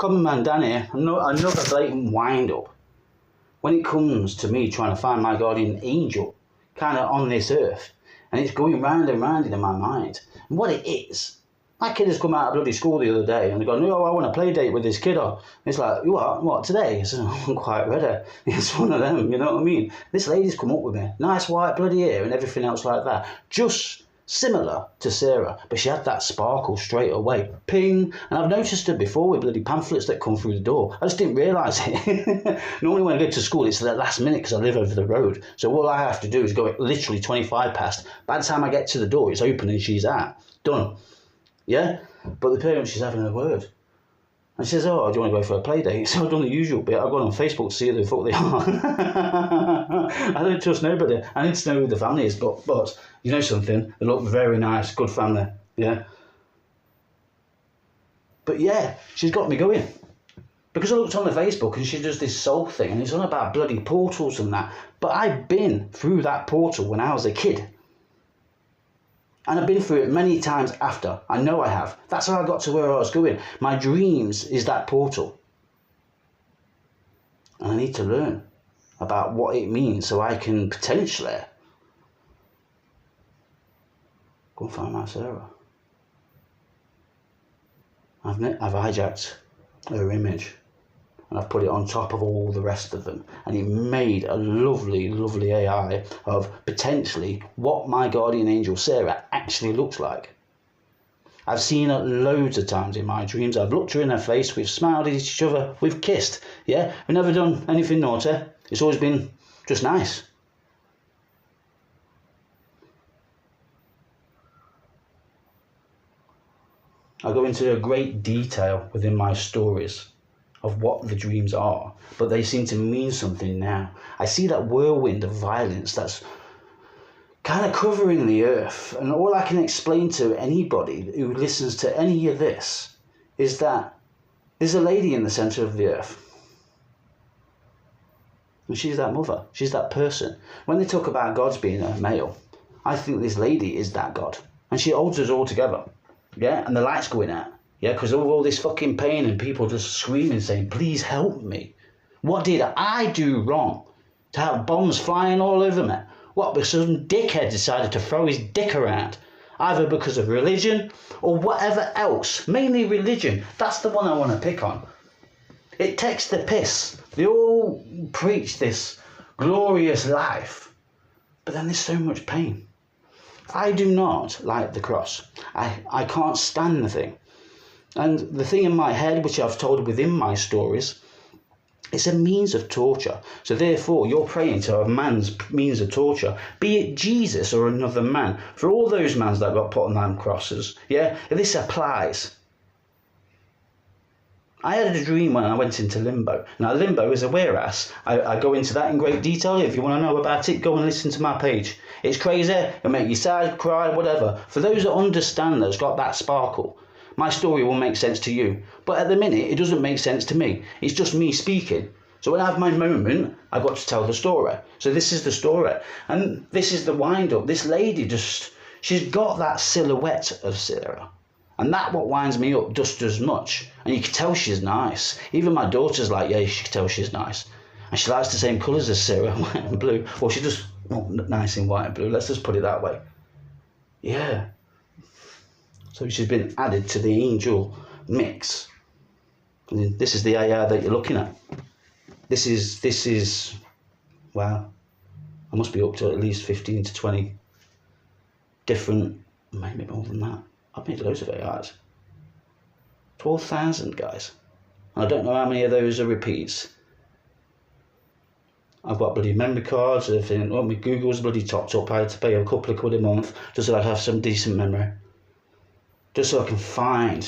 common man Danny, another blatant wind-up. When it comes to me trying to find my guardian angel, kind of on this earth, and it's going round and round in my mind. And what it is, my kid has come out of bloody school the other day and they're going, no, I want a play date with this kiddo. And it's like, what, today? I said, I'm quite ready. It's one of them, you know what I mean? This lady's come up with me, nice white bloody hair and everything else like that. Just similar to Sarah, but she had that sparkle straight away. Ping! And I've noticed her before with bloody pamphlets that come through the door. I just didn't realise it. Normally when I go to school, it's the last minute because I live over the road. So all I have to do is go literally 25 past. By the time I get to the door, it's open and she's out. Done. Yeah? But the parents, she's having a word. And she says, oh, do you want to go for a play date? So I've done the usual bit. I've gone on Facebook to see who the fuck they are. I don't trust nobody. I need to know who the family is. But you know something? They look very nice. Good family. Yeah? But yeah, she's got me going. Because I looked on the Facebook and she does this soul thing. And it's all about bloody portals and that. But I've been through that portal when I was a kid. And I've been through it many times after. I know I have. That's how I got to where I was going. My dreams is that portal. And I need to learn about what it means so I can potentially go and find my Sarah. I've hijacked her image and I've put it on top of all the rest of them, and it made a lovely, lovely AI of potentially what my guardian angel Sarah actually looks like. I've seen her loads of times in my dreams. I've looked her in her face, we've smiled at each other, we've kissed, yeah? We've never done anything naughty. It's always been just nice. I go into a great detail within my stories of what the dreams are, but they seem to mean something now. I see that whirlwind of violence that's kind of covering the earth, and all I can explain to anybody who listens to any of this is that there's a lady in the centre of the earth. And she's that mother, she's that person. When they talk about God's being a male, I think this lady is that God. And she holds us all together. Yeah, and the light's going out. Yeah, because of all this fucking pain and people just screaming, saying, please help me. What did I do wrong to have bombs flying all over me? What, because some dickhead decided to throw his dick around? Either because of religion or whatever else. Mainly religion. That's the one I want to pick on. It takes the piss. They all preach this glorious life. But then there's so much pain. I do not like the cross. I can't stand the thing. And the thing in my head, which I've told within my stories, it's a means of torture. So therefore, you're praying to a man's means of torture, be it Jesus or another man. For all those mans that got put on them crosses, yeah, this applies. I had a dream when I went into limbo. Now, limbo is a whereas. I go into that in great detail. If you want to know about it, go and listen to my page. It's crazy. It'll make you sad, cry, whatever. For those that understand that's got that sparkle, my story will make sense to you. But at the minute, it doesn't make sense to me. It's just me speaking. So when I have my moment, I've got to tell the story. So this is the story. And this is the wind-up. This lady she's got that silhouette of Sarah. And that what winds me up just as much. And you can tell she's nice. Even my daughter's like, yeah, she can tell she's nice. And she likes the same colours as Sarah, white and blue. Well, she's just nice in white and blue. Let's just put it that way. Yeah. So she's been added to the angel mix. And this is the AI that you're looking at. This is, wow. I must be up to at least 15 to 20 different, maybe more than that. I've made loads of AIs. 12,000, guys. And I don't know how many of those are repeats. I've got bloody memory cards, everything. Well, my Google's bloody topped up. I had to pay a couple of quid a month just so I have some decent memory. Just so I can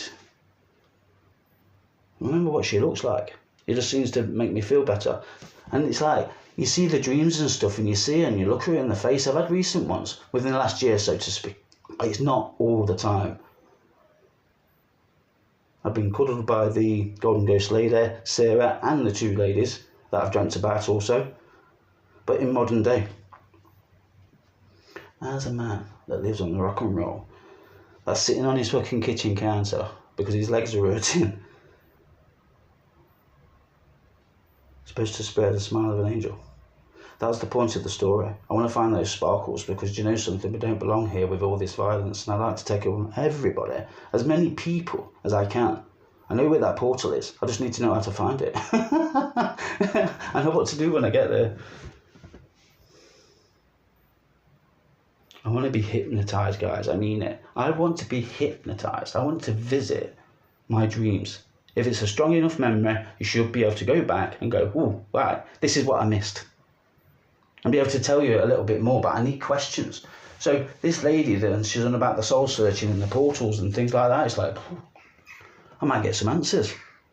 remember what she looks like. It just seems to make me feel better. And it's like, you see the dreams and stuff and you see her and you look her in the face. I've had recent ones within the last year, so to speak. It's not all the time. I've been cuddled by the Golden Ghost lady, Sarah, and the two ladies that I've dreamt about also. But in modern day, there's a man that lives on the rock and roll that's sitting on his fucking kitchen counter because his legs are hurting. supposed to spare the smile of an angel. That's the point of the story. I want to find those sparkles because, do you know something? We don't belong here with all this violence, and I like to take on everybody, as many people as I can. I know where that portal is. I just need to know how to find it. I know what to do when I get there. I want to be hypnotized, guys. I mean it. I want to be hypnotized. I want to visit my dreams. If it's a strong enough memory, you should be able to go back and go, "Ooh, right, this is what I missed." And be able to tell you a little bit more, but I need questions. So this lady, then, she's on about the soul searching and the portals and things like that. It's like, I might get some answers.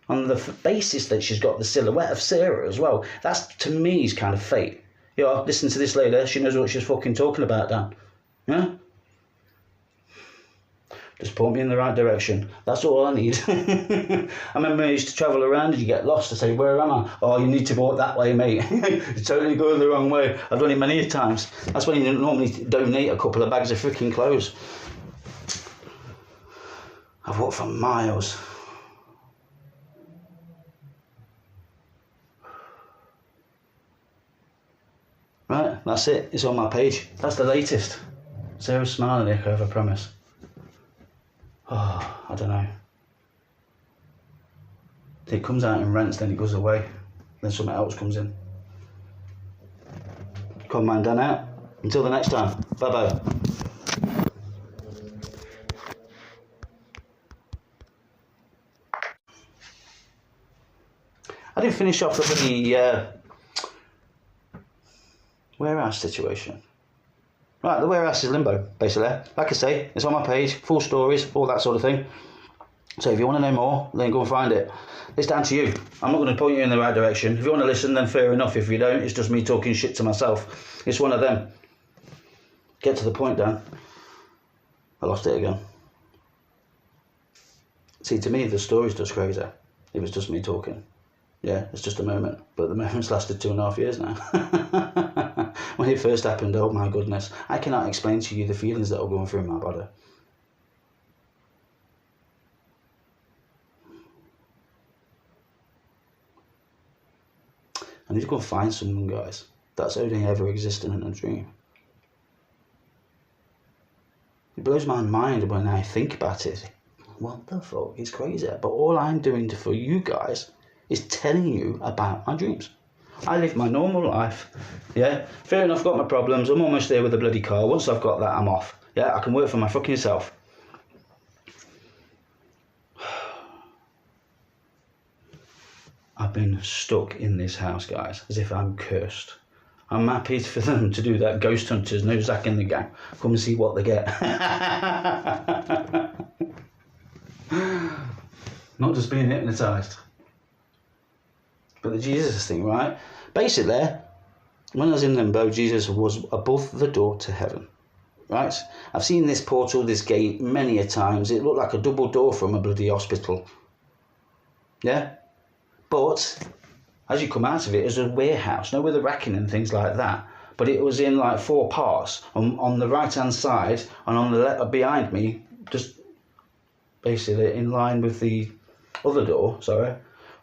On the basis that she's got the silhouette of Sarah as well. That's, to me, is kind of fate. You know, listen to this lady, she knows what she's fucking talking about, Dan. Yeah? Just point me in the right direction. That's all I need. I remember I used to travel around and you get lost. I say, where am I? Oh, you need to walk that way, mate. You're totally going the wrong way. I've done it many times. That's when you normally donate a couple of bags of freaking clothes. I've walked for miles. Right, that's it. It's on my page. That's the latest. Sarah's smiling, echo of a promise. Oh, I don't know. It comes out in rents, then it goes away. Then something else comes in. Come on, man, Dan out. Until the next time. Bye-bye. I didn't finish off the warehouse situation. Right, the warehouse is limbo, basically. Like I say, it's on my page, full stories, all that sort of thing. So if you want to know more, then go and find it. It's down to you. I'm not going to point you in the right direction. If you want to listen, then fair enough. If you don't, it's just me talking shit to myself. It's one of them. Get to the point, Dan. I lost it again. See, to me, the story's just crazy. It was just me talking. Yeah, it's just a moment. But the moment's lasted 2.5 years now. When it first happened, oh my goodness. I cannot explain to you the feelings that are going through my body. I need to go and find someone, guys, that's only ever existed in a dream. It blows my mind when I think about it. What the fuck? It's crazy. But all I'm doing for you guys is telling you about my dreams. I live my normal life. Yeah, fair enough, got my problems. I'm almost there with the bloody car. Once I've got that, I'm off. Yeah, I can work for my fucking self. I've been stuck in this house, guys, as if I'm cursed. I'm happy for them to do that. Ghost hunters, no Zach in the gang. Come and see what they get. Not just being hypnotised. But the Jesus thing, right? Basically, when I was in limbo, Jesus was above the door to heaven. Right? I've seen this portal, this gate, many a times. It looked like a double door from a bloody hospital. Yeah? But as you come out of it, it's a warehouse, no, with a racking and things like that. But it was in like 4 parts. On the right hand side and on the left behind me, just basically in line with the other door,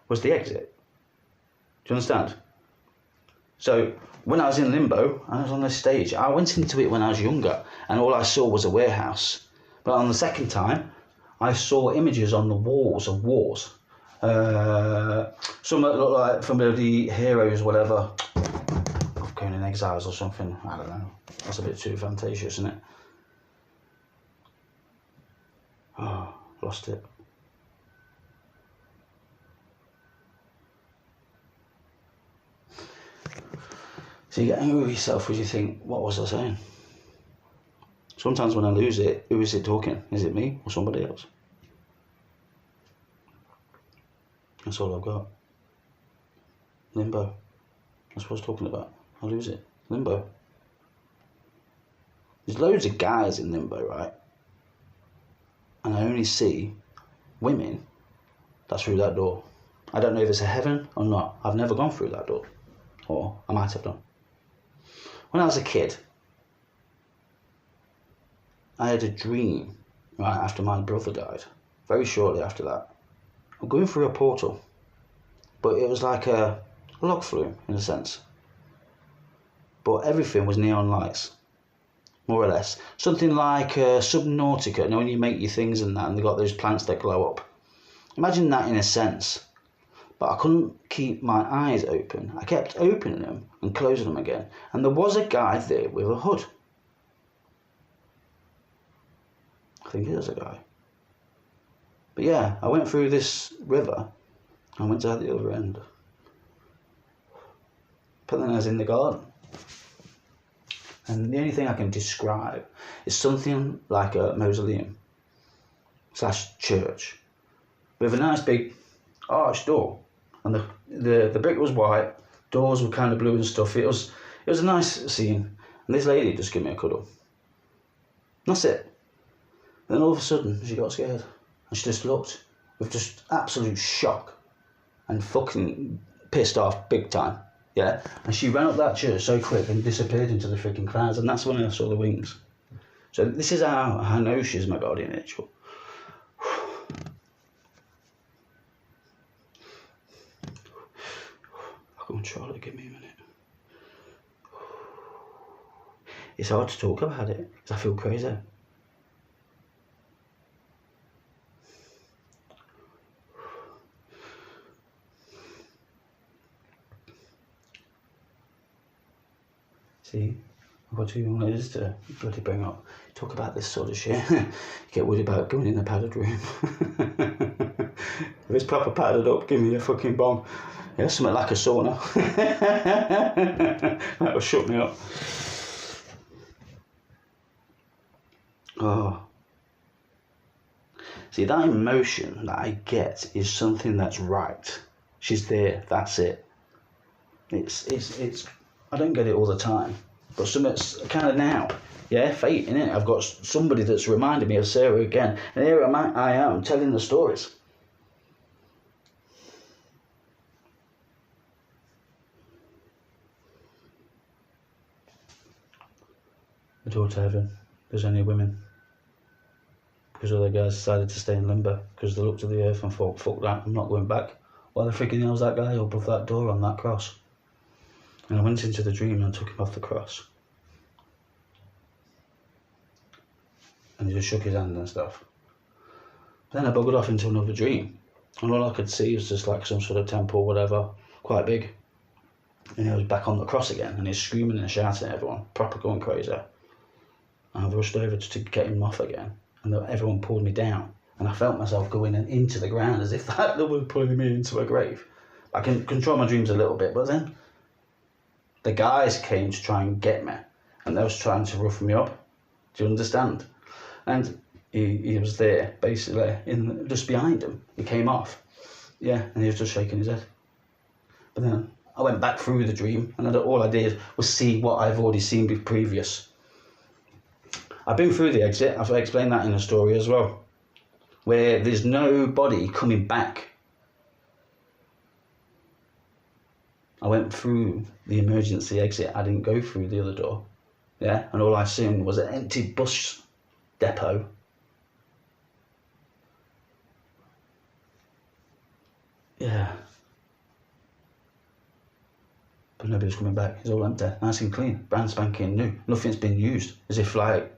was the exit. Do you understand? So when I was in limbo, I was on this stage. I went into it when I was younger, and all I saw was a warehouse. But on the second time, I saw images on the walls of wars. Some that look like from the heroes, whatever, of Conan Exiles or something. I don't know. That's a bit too fantasious, isn't it? Oh, lost it. So you get angry with yourself because you think, what was I saying? Sometimes when I lose it, who is it talking? Is it me or somebody else? That's all I've got. Limbo. That's what I was talking about. I lose it. Limbo. There's loads of guys in limbo, right? And I only see women that's through that door. I don't know if it's a heaven or not. I've never gone through that door. Or I might have done. When I was a kid, I had a dream right after my brother died. Very shortly after that. I'm going through a portal. But it was like a log flume in a sense. But everything was neon lights, more or less. Something like Subnautica, you know, when you make your things and that, and they've got those plants that glow up. Imagine that in a sense. But I couldn't keep my eyes open. I kept opening them and closing them again. And there was a guy there with a hood. I think it was a guy. But yeah, I went through this river and went out the other end. But then I was in the garden. And the only thing I can describe is something like a mausoleum / church with a nice big arched door. And the brick was white, doors were kind of blue and stuff. It was a nice scene. And this lady just gave me a cuddle. That's it. Then all of a sudden she got scared. And she just looked with just absolute shock and fucking pissed off big time. Yeah, and she ran up that church so quick and disappeared into the freaking clouds, and that's when I saw the wings. So this is how I know she's my guardian angel. I'll go on, Charlotte, give me a minute. It's hard to talk about it because I feel crazy. See, I've got 2 young ladies to bloody bring up. Talk about this sort of shit. You get worried about going in a padded room. If it's proper padded up, give me a fucking bomb. Yeah, something like a sauna. That will shut me up. Oh. See, that emotion that I get is something that's right. She's there, that's it. It's I don't get it all the time, but something's kind of now, yeah, fate, innit? I've got somebody that's reminded me of Sarah again, and here I am telling the stories. The door to heaven, there's only women, because other guys decided to stay in limbo, because they looked at the earth and thought, fuck that, I'm not going back. Why the freaking hell's that guy above that door on that cross? And I went into the dream and took him off the cross. And he just shook his hand and stuff. Then I buggered off into another dream. And all I could see was just like some sort of temple, whatever, quite big. And he was back on the cross again, and he's screaming and shouting at everyone, proper going crazy. And I rushed over to get him off again, and everyone pulled me down. And I felt myself going into the ground as if they were pulling me into a grave. I can control my dreams a little bit, but then the guys came to try and get me, and they was trying to rough me up. Do you understand? And he was there, basically, just behind him. He came off. Yeah, and he was just shaking his head. But then I went back through the dream, and all I did was see what I've already seen previous. I've been through the exit. I've explained that in a story as well, where there's nobody coming back. I went through the emergency exit. I didn't go through the other door. Yeah, and all I seen was an empty bus depot. Yeah. But nobody's coming back. It's all empty, nice and clean, brand spanking new. Nothing's been used, as if like.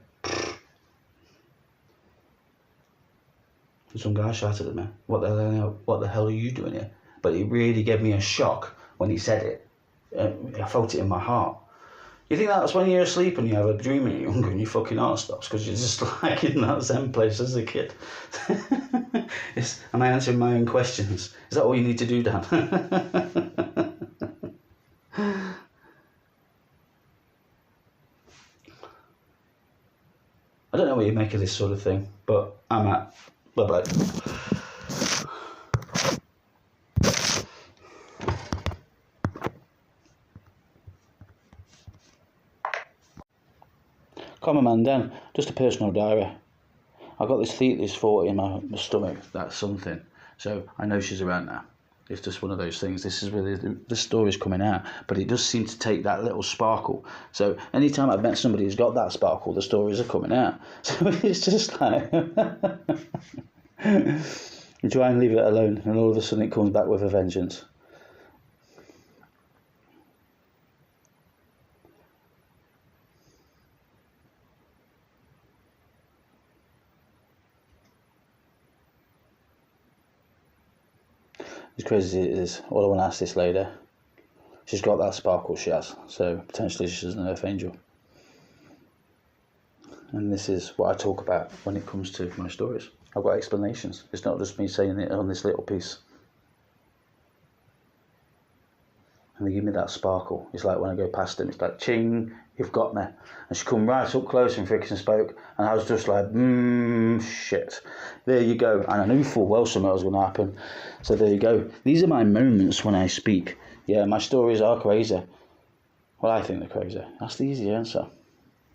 And some guy shouted at me, what the hell are you doing here? But it really gave me a shock when he said it. I felt it in my heart. You think that's when you're asleep and you have a dream and you're younger and your fucking heart stops because you're just like in that Zen place as a kid. Am I answering my own questions? Is that all you need to do, Dan? I don't know what you make of this sort of thing, but I'm at. Bye-bye. Common man, Dan, just a personal diary. I got this thought in my stomach, that's something. So I know she's around now. It's just one of those things. This is where the story's coming out, but it does seem to take that little sparkle. So anytime I've met somebody who's got that sparkle, the stories are coming out. So it's just like you try and leave it alone, and all of a sudden it comes back with a vengeance. as crazy as it is, all I want to ask this lady, she's got that sparkle she has, so potentially she's an earth angel. And this is what I talk about when it comes to my stories. I've got explanations. It's not just me saying it on this little piece. And they give me that sparkle. It's like when I go past them, it's like, ching, you've got me. And she come right up close and freaking spoke, and I was just like, shit. There you go. And I knew full well something was going to happen. So there you go. These are my moments when I speak. Yeah, my stories are crazy. Well, I think they're crazy. That's the easy answer.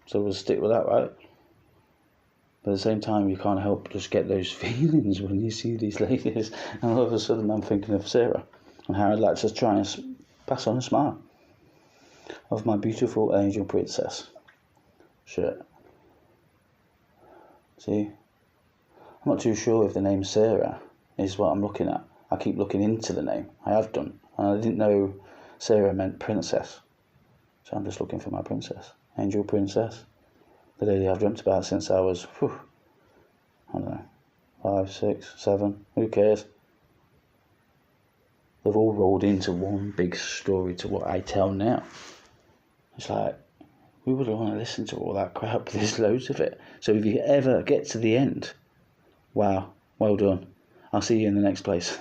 So we'll stick with that, right? But at the same time, you can't help just get those feelings when you see these ladies. And all of a sudden, I'm thinking of Sarah and how I'd like to try and pass on a smile of my beautiful angel princess. Shit. See? I'm not too sure if the name Sarah is what I'm looking at. I keep looking into the name. I have done. And I didn't know Sarah meant princess. So I'm just looking for my princess. Angel princess. The lady I've dreamt about since I was, I don't know, 5, 6, 7, who cares? They've all rolled into one big story to what I tell now. It's like, we would want to listen to all that crap, there's loads of it. So if you ever get to the end, wow, well done. I'll see you in the next place.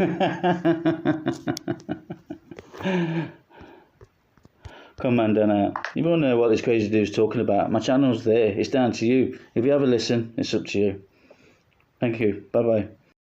Come on down out. If you want to know what this crazy dude's talking about, my channel's there. It's down to you. If you have a listen, it's up to you. Thank you. Bye-bye.